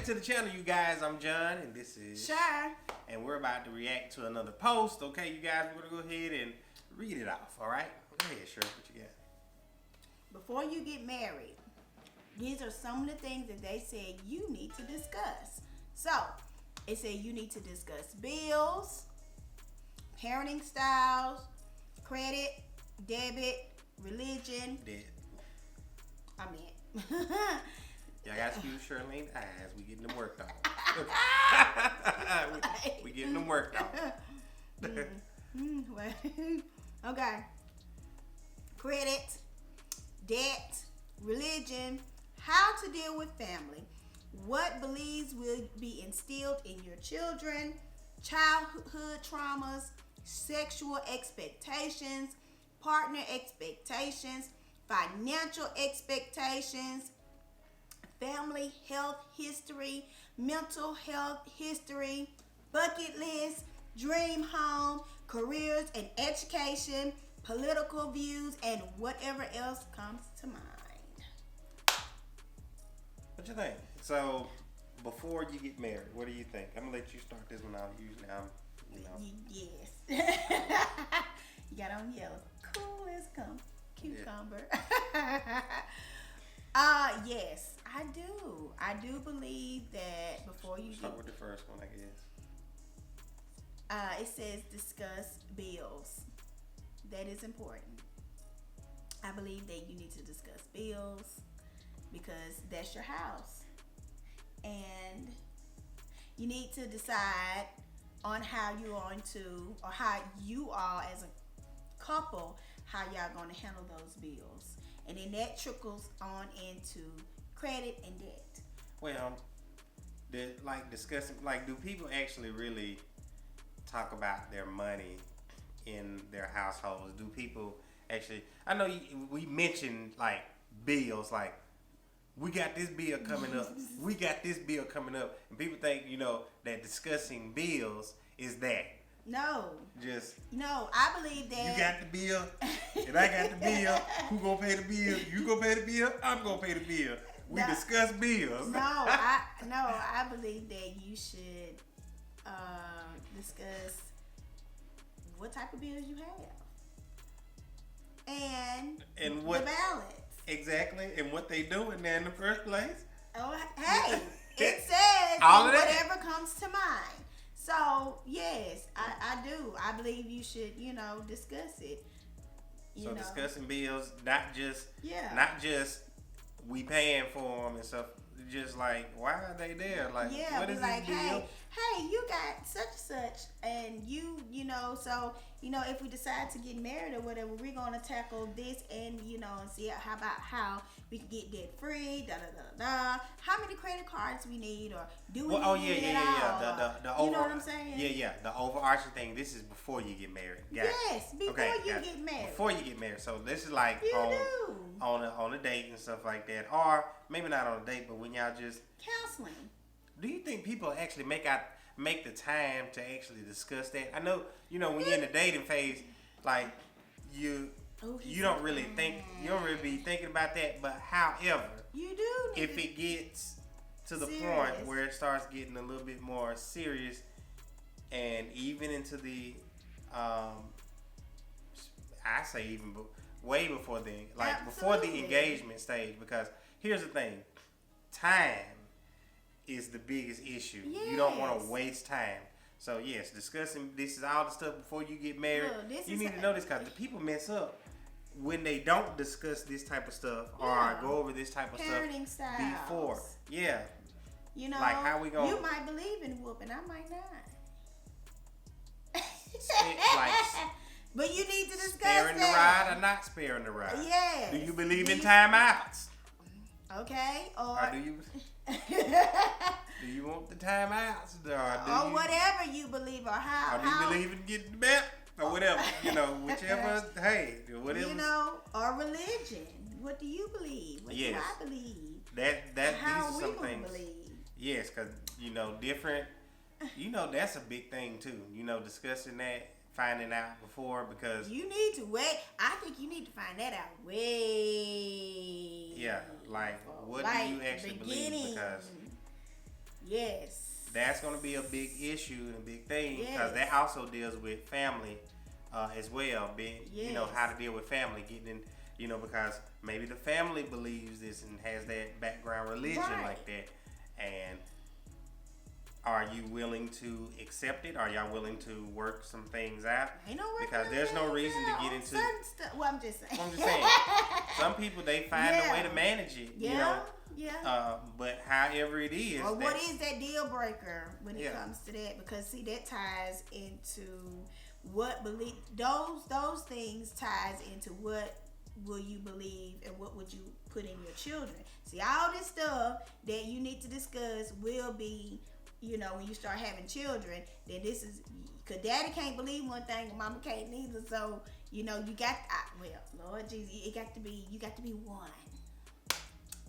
back to the channel, you guys. I'm John, and this is Sure. And we're about to react to another post. Okay, you guys, we're gonna go ahead and read it off. All right, go ahead, Shirley. What you got? Before you get married, these are some of the things that they said you need to discuss. So, it said you need to discuss bills, parenting styles, credit, debit, religion. Dead. I mean, Y'all got to excuse Shirley's eyes. We getting them worked on. we getting them worked on. Okay. Credit, debt, religion, how to deal with family, what beliefs will be instilled in your children, childhood traumas, sexual expectations, partner expectations, financial expectations, family health history, mental health history, bucket list, dream home, careers and education, political views, and whatever else comes to mind. What you think? So, before you get married, what do you think? I'm gonna let you start this one out. Usually, Yes. You got on yellow. Cool as cucumber. Yes, I do. I do believe that before you start with the first one, I guess. it says discuss bills. That is important. I believe that you need to discuss bills because that's your house. And you need to decide on how you're going to, or how you are as a couple, how y'all going to handle those bills. And then that trickles on into credit and debt. Well, discussing, do people actually really talk about their money in their households? Do people actually? I know we mentioned bills, we got this bill coming up. We got this bill coming up, and people think that discussing bills is that. No. No, I believe that you got the bill, and I got the bill. Who gonna pay the bill? You gonna pay the bill? I'm gonna pay the bill. We discuss bills. I believe that you should discuss what type of bills you have and what the balance. Exactly, and what they doing there in the first place. Oh, hey, it says all of that. Whatever comes to mind. So yes, I do. I believe you should, discuss it. Discussing bills, not just we paying for them and stuff. Just why are they there? What is this deal? Hey, you got such and such, and so if we decide to get married or whatever, we're gonna tackle this and and see how we can get debt free. How many credit cards we need, or do we? The you know what I'm saying? Yeah. The overarching thing. This is before you get married. Yes, before you get married. Before you get married. So this is on a date and stuff like that, or maybe not on a date, but when y'all just counseling. Do you think people actually make the time to actually discuss that? I know, when you're in the dating phase, you don't really be thinking about that. But however, you do. If it gets to the point where it starts getting a little bit more serious, and even into the, I say even way before the before the engagement stage, because here's the thing, time is the biggest issue. Yes. You don't want to waste time. So yes, discussing this is all the stuff before you get married. You need to know this, because the people mess up when they don't discuss this type of stuff or go over this type of parenting stuff styles. before. Yeah. How we going? You might believe in whooping, I might not. But you need to discuss sparing that. the ride or not sparing the ride. Yes. Do you believe in timeouts? Okay. Or do you? Do you want the timeouts? Or whatever you believe, or how? Or do you believe in getting the bet? Or whatever. Whichever. Hey, whatever. Or religion. What do you believe? What do I believe? How these are some things. Believe? Yes, because, different. That's a big thing, too. Discussing that. Finding out before, because you need to wait. I think you need to find that out way. Yeah, what do you actually believe? Because Yes. That's going to be a big issue and a big thing because Yes. that also deals with family as well. Being, you know, Yes. how to deal with family, getting in, you know, because maybe the family believes this and has that background religion Right. like that. And are you willing to accept it? Are y'all willing to work some things out? Ain't no working Because there's no things reason to out get on into. certain stuff. Well, I'm just saying. I'm just saying, some people they find a way to manage it. Yeah. You know. Yeah. But however it is, Or what is that deal breaker when it Yeah. comes to that? Because see, that ties into what believe those things ties into what will you believe and what would you put in your children. See, all this stuff that you need to discuss will be, you know, when you start having children. Then this is because daddy can't believe one thing and mama can't neither. So you know you got well, Lord Jesus, it got to be you got to be one.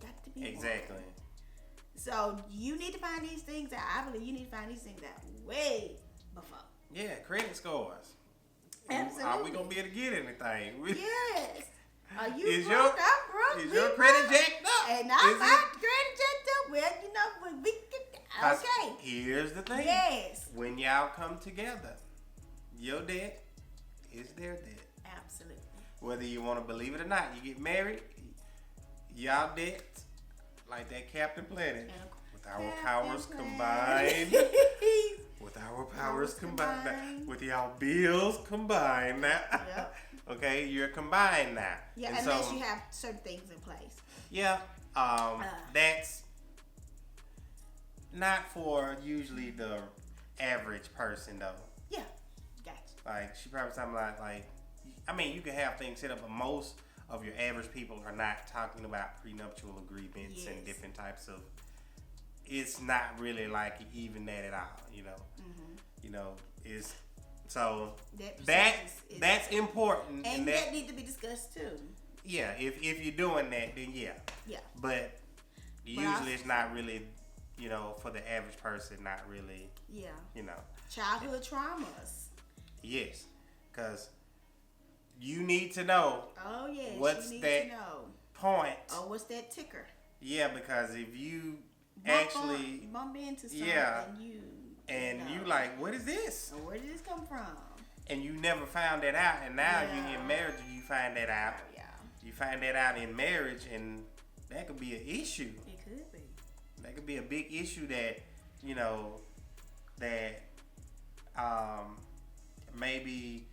Got to be exactly. one. So you need to find these things out. I believe you need to find these things out way before. Yeah, credit scores. Absolutely. Are we gonna be able to get anything? Yes. Are you Is broke? your- I'm broke. Is We your credit broke. jacked up? And Is I'm it? my credit jacked up. Well, you know, we can, 'Cause okay. Here's the thing. Yes. When y'all come together, your debt is their debt. Absolutely. Whether you want to believe it or not, you get married, y'all debt, like that Captain Planet, with our powers combined. With our powers combined. With y'all bills combined now. Yep. Okay, you're combined now. Yeah, And unless so, you have certain things in place. yeah, that's not for usually the average person though. Yeah. Gotcha. Like she probably talking about like, I mean, you can have things set up, but most of your average people are not talking about prenuptial agreements and Yes. different types of. It's not really like even that at all, you know. Mm-hmm. You know, is so That that percentage is- that's important, And that need to be discussed too. yeah. If you're doing that, then yeah. Yeah. But usually it's not really, you know, for the average person, not really, Yeah. you know. Childhood traumas. Yes, because you need to know Oh yes. What's you need that? to know. point. Oh, what's that ticker? Yeah, because if you Bump actually bump into something yeah, and and know. you like, what is this? So where did this come from? And you never found that out, and now Yeah. you get married, you find that out. Oh, yeah. You find that out in marriage, and that could be an issue. It could be. That could be a big issue that, you know, that maybe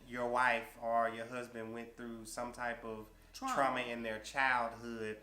your wife or your husband went through some type of trauma in their childhood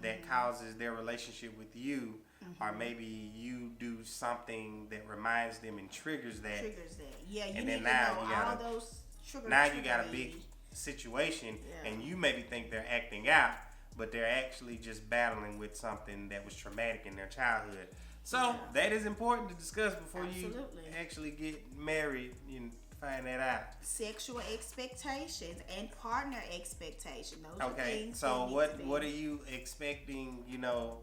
that causes their relationship with you, or maybe you do something that reminds them and triggers that. Triggers that. Yeah, you And need then to now know you gotta- all those triggers. Now you got a big situation, Yeah. and you maybe think they're acting out, but they're actually just battling with something that was traumatic in their childhood. So Yeah. that is important to discuss before Absolutely. you actually get married and find that out. Sexual expectations and partner expectations. Those are Okay, things so that need what to be- what are you expecting? You know,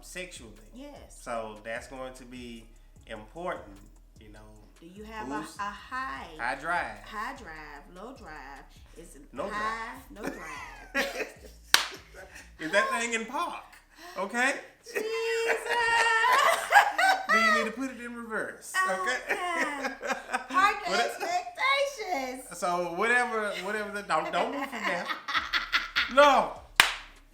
sexually. Yes. So that's going to be important. You know, Do you have a who's- high high drive. high drive, low drive? It's No high, no drive. Is that thing in park? Okay. Jesus. Do you need to put it in reverse? Okay. Partner What- expectations. So whatever the don't move from there. No,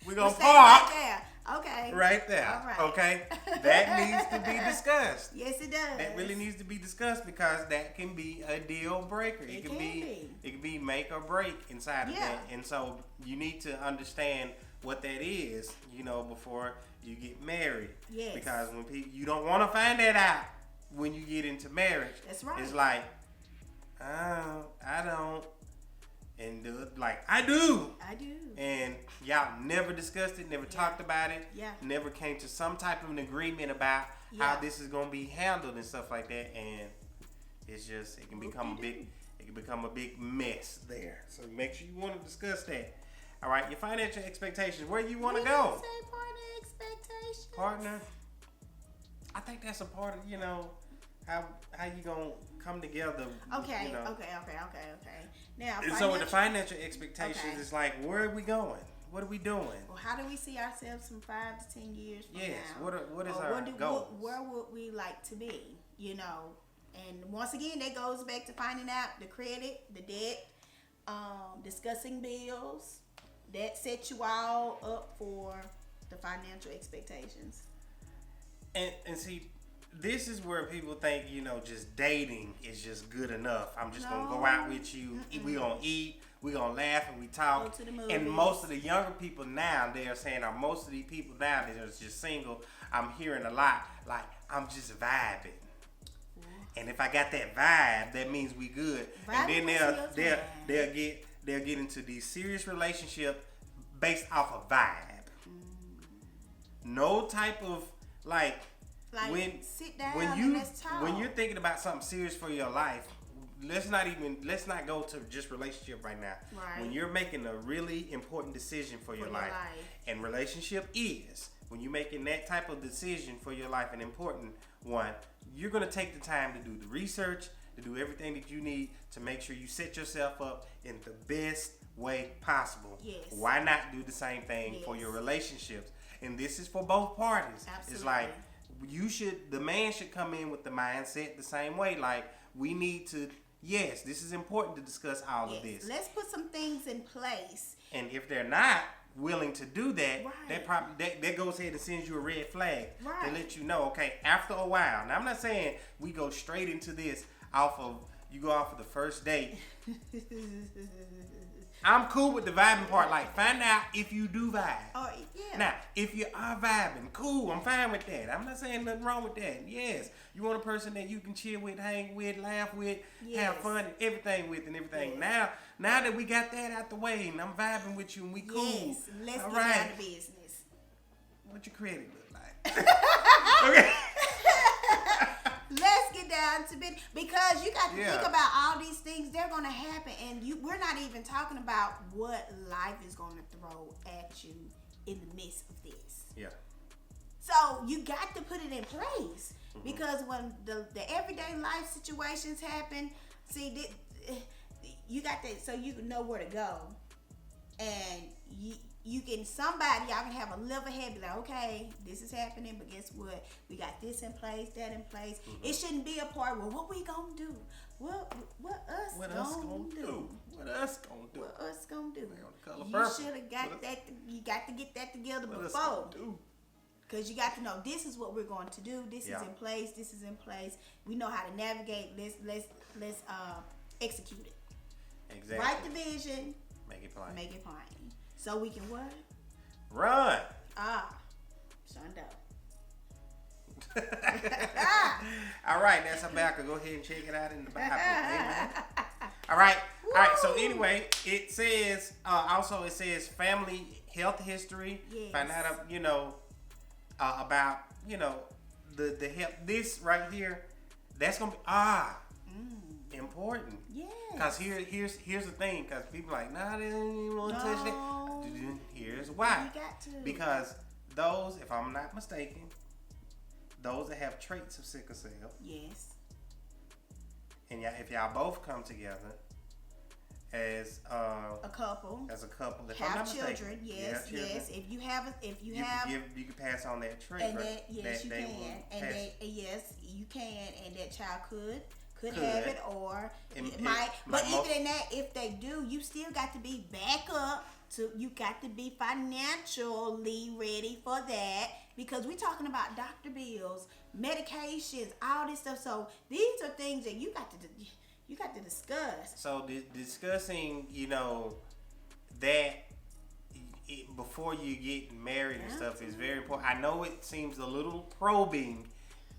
we're gonna Stay park right there. Okay. right there. All right. Okay, that needs to be discussed. Yes, it does. That really needs to be discussed because that can be a deal breaker. It can can be. be. It can be make or break inside of Yeah. that. And so you need to understand what that is, you know, before you get married. Yes. Because when people, you don't want to find that out when you get into marriage. That's right. It's like, I don't, and like I do. I do. And y'all never discussed it, never talked about it, Yeah. never came to some type of an agreement about Yeah. how this is gonna be handled and stuff like that. And it's just it can become a big mess there. So make sure you want to discuss that. All right, your financial expectations, where you want to We go, didn't say partner expectations. partner. I think that's a part of how you gonna come together. Okay, you know. okay. Now, And so with the financial expectations, Okay. it's like, where are we going? What are we doing? Well, how do we see ourselves from 5 to 10 years from Yes. now? What is Or our goals? where would we like to be? You know, and once again, that goes back to finding out the credit, the debt, discussing bills. That sets you all up for the financial expectations. And see, this is where people think, you know, just dating is just good enough. I'm just gonna go out with you. We gonna eat. We gonna laugh and we talk. Go to the movies. And most of the younger people now, they are saying, or most of these people now that are just single, I'm hearing a lot like, I'm just vibing. And if I got that vibe, that means we good. Vibing And then was your time. they'll get into these serious relationship based off of vibe. No type of like sit down when and let's talk. when you're thinking about something serious for your life, let's not go to just relationship right now. Right. When you're making a really important decision for your life, and relationship is when you're making that type of decision for your life, an important one, you're gonna take the time to do the research, to do everything that you need to make sure you set yourself up in the best way possible. Yes. Why not do the same thing for your relationships? And this is for both parties. Absolutely. It's like the man should come in with the mindset the same way. Like, we need to, yes, this is important to discuss all of this. Let's put some things in place. And if they're not willing to do that, Right. that goes ahead and sends you a red flag to Right. let you know, okay, after a while. Now, I'm not saying we go straight into this you go off of the first date. I'm cool with the vibing part. Like, find out if you do vibe. Oh, yeah. Now, if you are vibing, cool, I'm fine with that. I'm not saying nothing wrong with that. Yes, you want a person that you can chill with, hang with, laugh with, have fun, everything with, and everything. Yes. Now that we got that out the way, and I'm vibing with you, and we cool. Yes, let's All get right. down to business. What your credit look like? Okay. Let's get down to business because you got to Yeah. think about all these things. They're going to happen, and we're not even talking about what life is going to throw at you in the midst of this. Yeah. So you got to put it in place because when the everyday life situations happen, see, you got that so you can know where to go, and you can y'all can have a level head, be like, okay, this is happening, but guess what? We got this in place, that in place. It shouldn't be a part where what we gonna do? What us gonna do? What us gonna do? What us gonna do? Color You purple. should have got that. You got to get that together What us before. gonna do? Because you got to know this is what we're going to do. This is in place. This is in place. We know how to navigate. Let's execute it. Exactly. Write the vision. Make it plain. Make it plain. So we can what? Run. Shondo. All right, that's Habakkuk. Go ahead and check it out in the Bible. Amen. All right. So anyway, it says also it says family health history. Yes. Find out about the health. This right here, that's gonna be important. Yeah. Cause here's the thing. Cause people are like, nah, they don't even want to touch that. Here's why. You got to. Because those, if I'm not mistaken, those that have traits of sickle cell, Yes. and if y'all both come together as A couple. if I'm Have not children. mistaken, Yes. children, Yes. If you have. you can pass on that trait. And right? that, yes, you they can. will And pass- that, yes, you can. And that child could have it, or It might. might But even in that, if they do, you still got to be back up. You got to be financially ready for that, because we're talking about doctor bills, medications, all this stuff. So these are things that you got to discuss. So discussing, that before you get married and stuff is very important. I know it seems a little probing,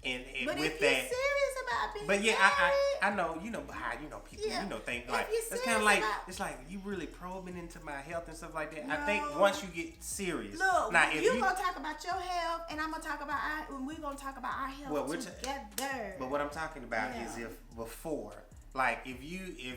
and But with if you're that. serious about being But yeah, married, I know, how people, Yeah. think If like you're it's kind serious of like about- it's like you really probing into my health and stuff like that. I No. think once you get serious, look, now if you're you, gonna talk about your health, and I'm gonna talk about we're gonna talk about our health Well, together. but what I'm talking about is Yeah. if before, like if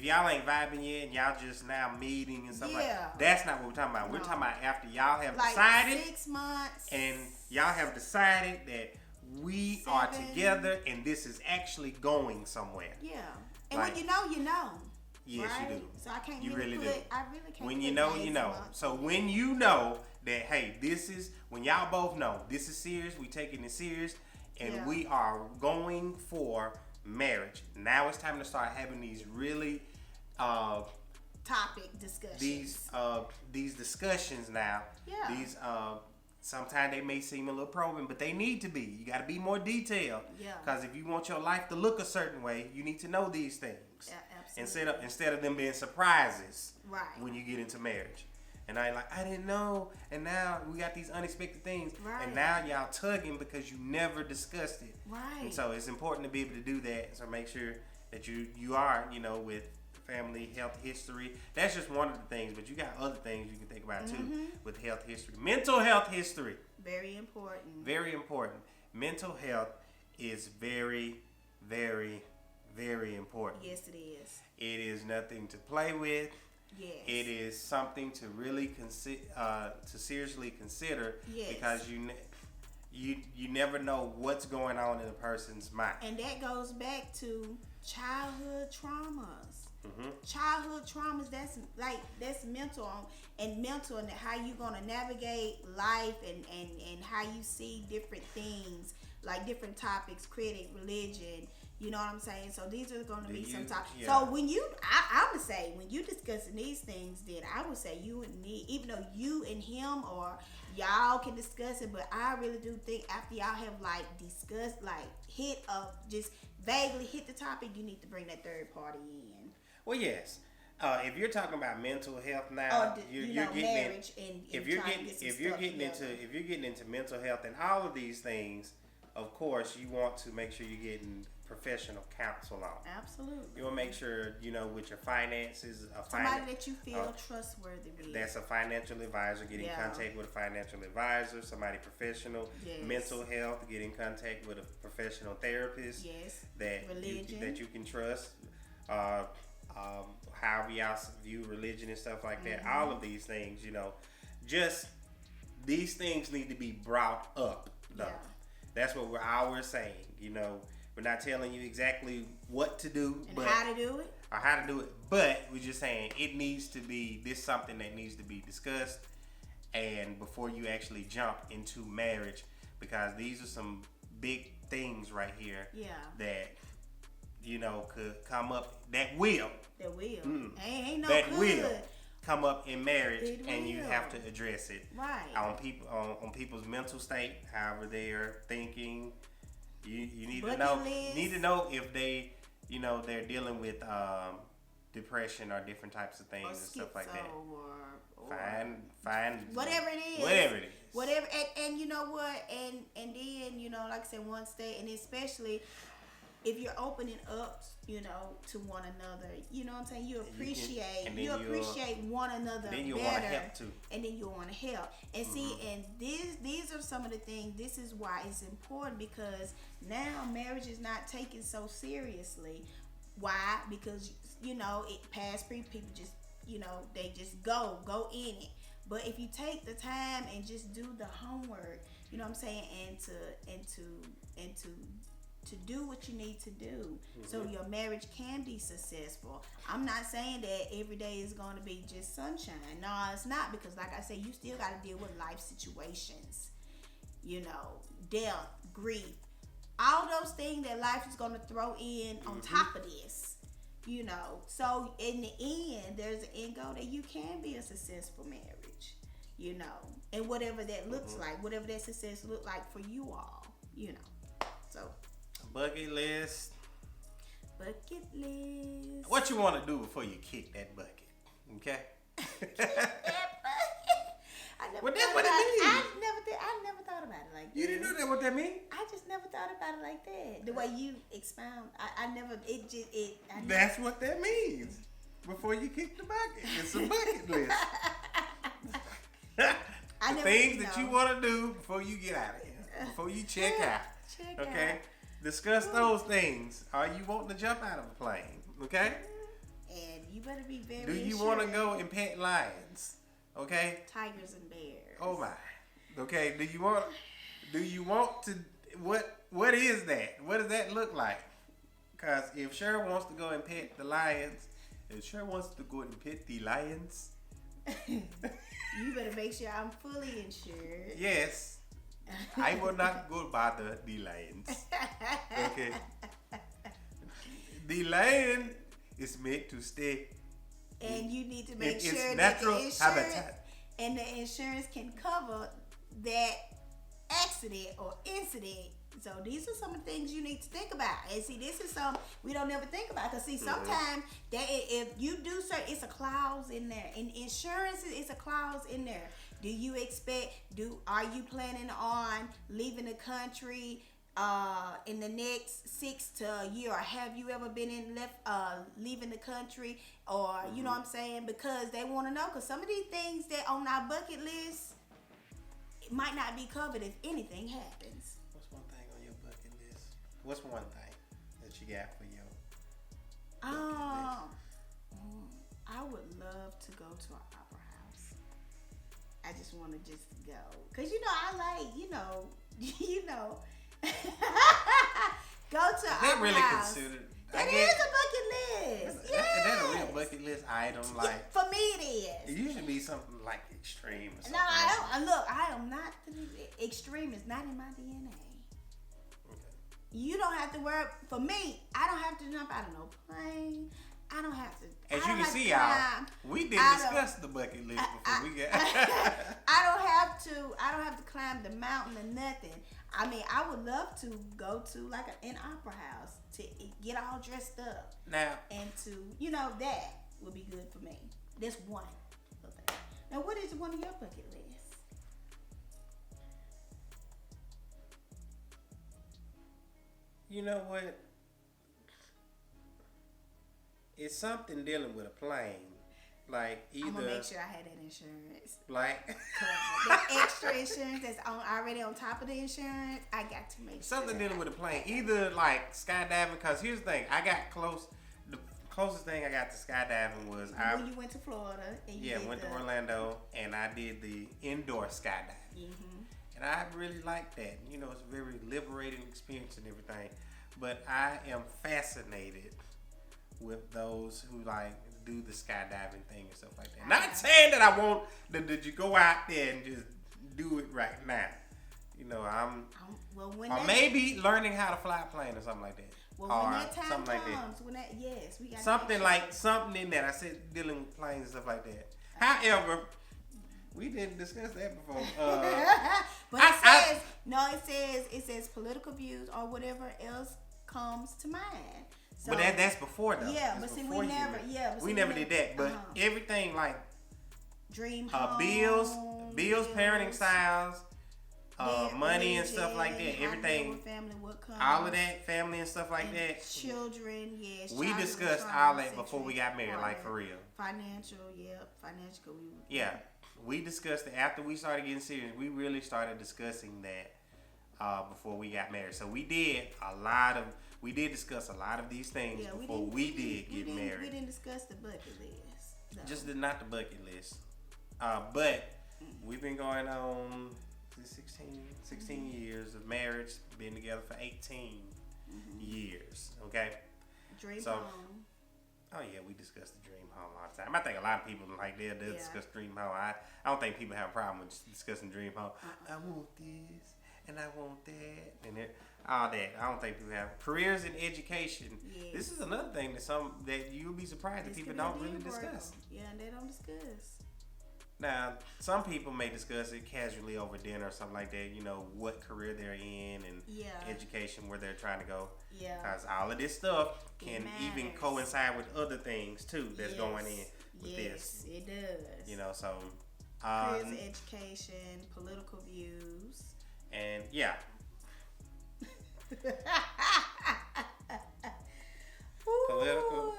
y'all ain't vibing yet and y'all just now meeting and stuff like Yeah. that, that's not what we're talking about. We're No. talking about after y'all have like decided 6 months, and y'all have decided that we are 7. together and this is actually going somewhere. yeah. And like- when you know, you know. Yes, right? you do. So I can't You really really put. do. I really can't. When put you know, days you a know. month. So when you know that, hey, this is when y'all both know this is serious. We taking it serious, and Yeah. we are going for marriage. Now it's time to start having these really, Topic discussions. these discussions now. Yeah. These sometimes they may seem a little probing, but they need to be. You got to be more detailed. Yeah. Because if you want your life to look a certain way, you need to know these things. Yeah, absolutely. Instead of them being surprises Right. when you get into marriage. And I like, I didn't know, and now we got these unexpected things, Right. and now y'all tugging because you never discussed it. Right. And so it's important to be able to do that. So make sure that you are, with family health history. That's just one of the things, but you got other things you can think about too with health history. Mental health history, Very important. very important. Mental health is very, very, very important. Yes, it is. It is nothing to play with. Yes. It is something to really to seriously consider Yes. because you never know what's going on in a person's mind. And that goes back to childhood traumas. Mm-hmm. Childhood traumas, that's mental and how you gonna navigate life and how you see different things, like different topics, credit, religion, you know what I'm saying? So these are gonna be some topics. yeah. So when I would say when you discussing these things, then I would say you would need, even though you and him or y'all can discuss it, but I really do think after y'all have like discussed, like just vaguely hit the topic, you need to bring that third party in. Well, yes. If you're talking about mental health now, you're getting marriage if you're getting into mental health and all of these things, of course, you want to make sure you're getting professional counsel on. Absolutely. You want to make sure with your finances, somebody that you feel trustworthy with. That's a financial advisor. Get in contact with a financial advisor, somebody professional. Yes. Mental health. Get in contact with a professional therapist. Yes. That you can trust. However y'all view religion and stuff like that. All of these things, just these things need to be brought up. Though. Yeah. That's what we're saying. We're not telling you exactly what to do and how to do it. Or how to do it, but we're just saying it needs to be something that needs to be discussed, and before you actually jump into marriage, because these are some big things right here. Yeah. That could come up. That will. Ain't no that good. will come up in marriage, It and you will. have to address it. Right. On people's mental state, however they are thinking. You need Bucket to know. list. Need to know if they, they're dealing with depression or different types of things Or and stuff like that. Or Fine. whatever it is. Whatever, and you know what, and then like I said, one stay, and especially if you're opening up, to one another, you know what I'm saying. You appreciate one another then you better, want to help too. and then you want to help. And see, and these are some of the things. This is why it's important, because now marriage is not taken so seriously. Why? Because past people just they just go in it. But if you take the time and just do the homework, you know what I'm saying, and to do what you need to do so your marriage can be successful. I'm not saying that every day is going to be just sunshine. No, it's not, because like I said, you still got to deal with life situations, death, grief, all those things that life is going to throw in on top of this. So in the end, there's an end goal that you can be a successful marriage, and whatever that looks like, whatever that success look like for you all, so Bucket list. What you want to do before you kick that bucket? Okay. Well, that's what it means. I never thought about it like that. You didn't know that what that means? I just never thought about it like that. The way you expound, That's what that means. Before you kick the bucket, it's a bucket list. Things that you want to do before you get out of here, before you check out. Okay. Discuss those things. Are you wanting to jump out of a plane? Okay. And you better be very. Do you want to go and pet lions? Okay. Tigers and bears. Oh my. Okay. Do you want to? What is that? What does that look like? Because if Cheryl wants to go and pet the lions It sure wants to go and pet the lions. You better make sure I'm fully insured. Yes. I will not go bother the lions. Okay. The lion is made to stay. And you need to make its sure that natural the insurance habitat. and the insurance can cover that accident or incident. So these are some of the things you need to think about. And see, this is some we don't ever think about. Cause see, sometimes that if you do certain, it's a clause in there. In insurance, it's a clause in there. Do you expect? Are you planning on leaving the country in the next 6 to a year, or have you ever been leaving the country, or you know what I'm saying? Because they want to know. Because some of these things that on our bucket list, it might not be covered if anything happens. What's one thing on your bucket list? What's one thing that you got for your I would love to go to an opera house. I just want to just go, cause I like go to an That opera really house. considered. That is a bucket list. That's a real bucket list item. Like for me, it is. it usually be something like extreme or something. No, I don't. Look, I am not extreme. Is not in my DNA. Okay. You don't have to worry. For me, I don't have to jump out of no plane. I don't have to. As you can see, y'all, we didn't discuss the bucket list before we got. I don't have to climb the mountain or nothing. I mean, I would love to go to like an opera house to get all dressed up. Now, and to that would be good for me. That's one little thing. Now, what is one of your bucket lists? you know what? It's something dealing with a plane. Like either I'm gonna make sure I had that insurance. like The extra insurance that's already on top of the insurance, I got to make something sure. dealing with a plane. Either like skydiving, because here's the thing. I got close. The closest thing I got to skydiving was When you went to Florida and you did went to Orlando and I did the indoor skydiving. Mm-hmm. And I really like that. It's a very liberating experience and everything. But I am fascinated with those who like do the skydiving thing and stuff like that. Not saying that I want that you go out there and just do it right now. I'm or maybe learning how to fly a plane or something like that. Well, or when that time something comes, like that. we got Something in that. I said dealing with planes and stuff like that. However, we didn't discuss that before. But it says political views or whatever else comes to mind. So, but that's before though. Yeah, that's but see, before we never. We never did that. But everything like dream bills, bills, parenting styles, money and stuff like that. Everything, family, what comes, all of that, family and stuff like that. Children, yes. We discussed all that before we got married, like for real. Financial. Yeah, we discussed it after we started getting serious. We really started discussing that before we got married. So we did discuss a lot of these things before we did get married. We didn't discuss the bucket list. No. Just not the bucket list. But we've been going on 16 years of marriage, been together for 18 years. Okay? Dream home. Oh yeah, we discuss the dream home all the time. I think a lot of people like they'll discuss dream home. I don't think people have a problem with discussing dream home. I want this and I want that and all that. I don't think people have careers and education. Yes. This is another thing that you'll be surprised that people don't really discuss. Yeah, they don't discuss. Now, some people may discuss it casually over dinner or something like that. What career they're in and education where they're trying to go. Yeah. Because all of this stuff can even coincide with other things too that's going in with this. Yes, it does. So careers, education, political views, and yeah. Political.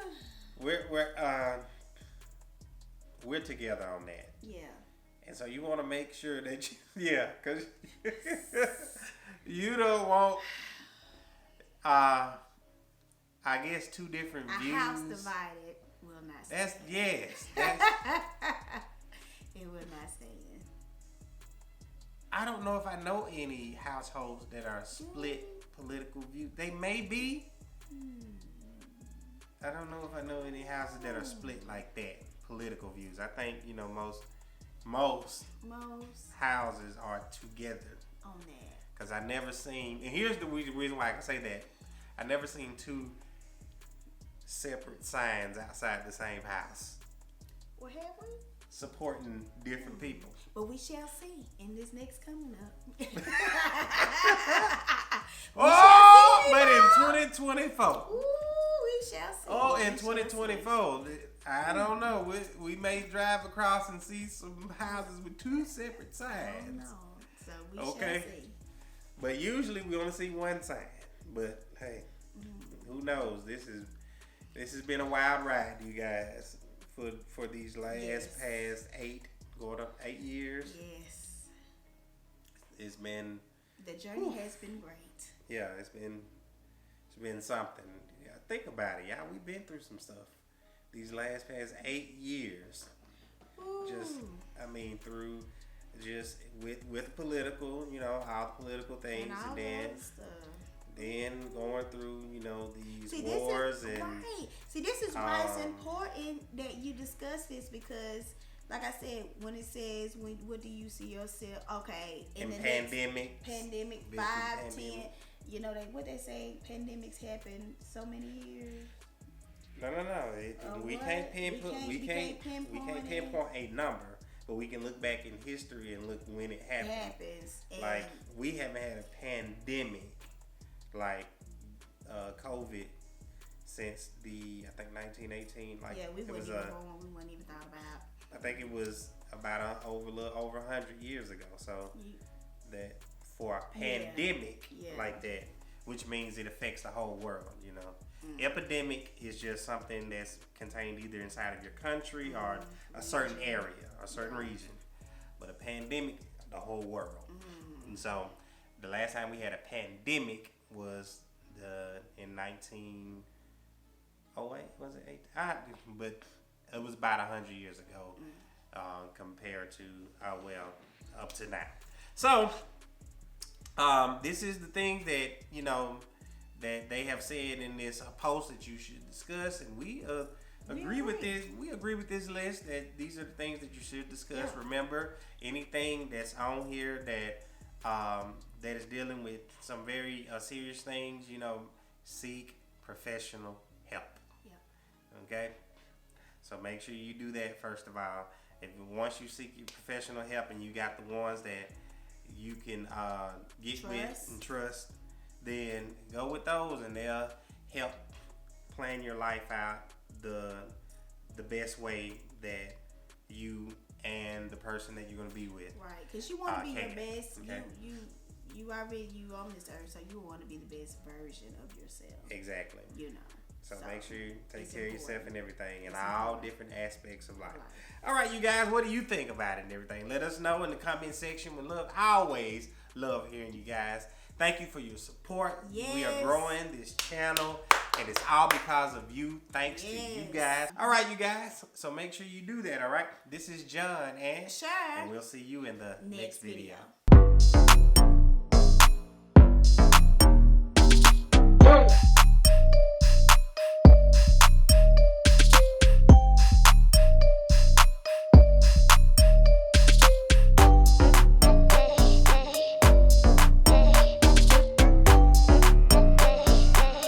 We're together on that. Yeah. And so you want to make sure that because you don't want, I guess, two different views. A house divided will not stand. That's yes. It will not stand. I don't know if I know any households that are split political view. They may be. I don't know if I know any houses that are split like that. Political views. I think most houses are together. On that. Cause I never seen, and here's the reason why I can say that. I never seen two separate signs outside the same house. What have we? Supporting different people. But we shall see in this next coming up. But in 2024. Ooh, we shall see. Oh, in 2024. I don't know. We may drive across and see some houses with two separate sides. Oh, no. So we shall see. But usually we only see one side. But hey, who knows? This has been a wild ride, you guys, for these past 8 years. Yes. It's been the journey has been great. Yeah, it's been something. Yeah, think about it, y'all. We've been through some stuff these past 8 years. Ooh. Through just with political, all political things, and then going through, these wars and right. See, this is why it's important that you discuss this, because, like I said, when it says, what do you see yourself? Okay, in the pandemic, 5, 10. What they say, pandemics happen so many years. No. We can't pinpoint a number. But we can look back in history and look when it happened. Like, we haven't had a pandemic like COVID since I think 1918. Like, yeah, we weren't even born. We weren't even thought about. I think it was about over 100 years ago. So that for a pandemic like that, which means it affects the whole world. Epidemic is just something that's contained either inside of your country or a certain area, a certain region. But a pandemic, the whole world. And so the last time we had a pandemic was in 1908, was it 8? But it was about 100 years ago compared to, up to now. So this is the thing that, that they have said in this post that you should discuss, and we agree with this. We agree with this list that these are the things that you should discuss. Yeah. Remember, anything that's on here that is dealing with some very serious things, seek professional help. Yeah. Okay. So make sure you do that first of all. Once you seek your professional help and you got the ones that you can get with and trust, then go with those, and they'll help plan your life out the best way that you and the person that you're going to be with. Right, because you want to be your best. Okay. You on this earth, so you want to be the best version of yourself. Exactly. So make sure you take care of yourself and everything in all different aspects of life. All right, you guys, what do you think about it and everything? Let us know in the comment section. We always love hearing you guys. Thank you for your support. Yes. We are growing this channel, and it's all because of you. Thanks to you guys. All right, you guys. So make sure you do that, all right? This is John and Sure. And we'll see you in the next video.